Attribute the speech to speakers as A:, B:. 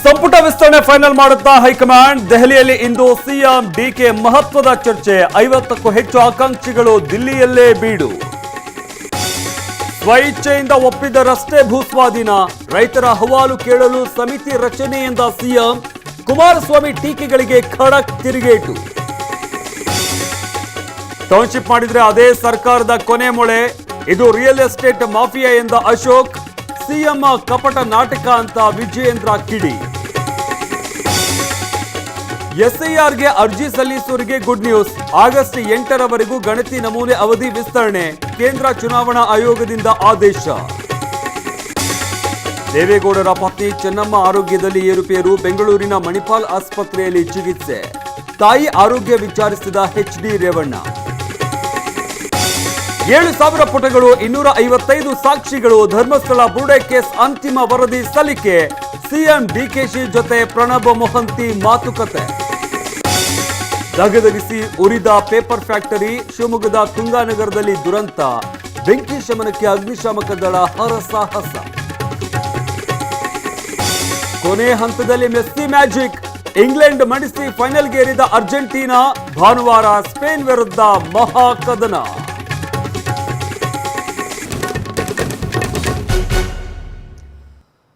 A: ಸಂಪುಟ ವಿಸ್ತರಣೆ ಫೈನಲ್ ಮಾಡುತ್ತಾ ಹೈಕಮಾಂಡ್. ದೆಹಲಿಯಲ್ಲಿ ಇಂದು ಸಿಎಂ ಡಿಕೆ ಮಹತ್ವದ ಚರ್ಚೆ. 50ಕ್ಕೂ ಹೆಚ್ಚು ಆಕಾಂಕ್ಷಿಗಳು ದಿಲ್ಲಿಯಲ್ಲೇ ಬೀಡು. ಸ್ವಇಚ್ಛೆಯಿಂದ ಒಪ್ಪಿದರಷ್ಟೇ ಭೂಸ್ವಾಧೀನ. ರೈತರ ಅಹವಾಲು ಕೇಳಲು ಸಮಿತಿ ರಚನೆ ಎಂದ ಸಿಎಂ. ಕುಮಾರಸ್ವಾಮಿ ಟೀಕೆಗಳಿಗೆ ಖಡಕ್ ತಿರುಗೇಟು. ಟೌನ್ಶಿಪ್ ಮಾಡಿದ್ರೆ ಅದೇ ಸರ್ಕಾರದ ಕೊನೆ ಮೊಳೆ. ಇದು ರಿಯಲ್ ಎಸ್ಟೇಟ್ ಮಾಫಿಯಾ ಎಂದ ಅಶೋಕ್. ಸಿಎಂ ಕಪಟ ನಾಟಕ ಅಂತ ವಿಜಯೇಂದ್ರ ಕಿಡಿ. ಎಸ್ಐಆರ್ಗೆ ಅರ್ಜಿ ಸಲ್ಲಿಸುವವರಿಗೆ ಗುಡ್ ನ್ಯೂಸ್. ಆಗಸ್ಟ್ 8ರವರೆಗೂ ಗಣತಿ ನಮೂನೆ ಅವಧಿ ವಿಸ್ತರಣೆ. ಕೇಂದ್ರ ಚುನಾವಣಾ ಆಯೋಗದಿಂದ ಆದೇಶ. ದೇವೇಗೌಡರ ಪತ್ನಿ ಚೆನ್ನಮ್ಮ ಆರೋಗ್ಯದಲ್ಲಿ ಏರುಪೇರು. ಬೆಂಗಳೂರಿನ ಮಣಿಪಾಲ್ ಆಸ್ಪತ್ರೆಯಲ್ಲಿ ಚಿಕಿತ್ಸೆ. ತಾಯಿ ಆರೋಗ್ಯ ವಿಚಾರಿಸಿದ ಎಚ್ಡಿ ರೇವಣ್ಣ. 7,000 ಪುಟಗಳು, 255 ಸಾಕ್ಷಿಗಳು. ಧರ್ಮಸ್ಥಳ ಬುರುಡೆ ಕೇಸ್ ಅಂತಿಮ ವರದಿ ಸಲ್ಲಿಕೆ. ಸಿಎಂ ಡಿಕೆಶಿ ಜೊತೆ ಪ್ರಣಬ್ ಮೊಹಂತಿ ಮಾತುಕತೆ. ದಗದಗಿಸಿ ಉರಿದ ಪೇಪರ್ ಫ್ಯಾಕ್ಟರಿ. ಶಿವಮೊಗ್ಗದ ತುಂಗಾನಗರದಲ್ಲಿ ದುರಂತ. ಬೆಂಕಿ ಶಮನಕ್ಕೆ ಅಗ್ನಿಶಾಮಕ ದಳ ಹರಸಾಹಸ. ಕೊನೆ ಹಂತದಲ್ಲಿ ಮೆಸ್ಸಿ ಮ್ಯಾಜಿಕ್. ಇಂಗ್ಲೆಂಡ್ ಮಣಿಸಿ ಫೈನಲ್ಗೇರಿದ ಅರ್ಜೆಂಟೀನಾ. ಭಾನುವಾರ ಸ್ಪೇನ್ ವಿರುದ್ಧ ಮಹಾ ಕದನ.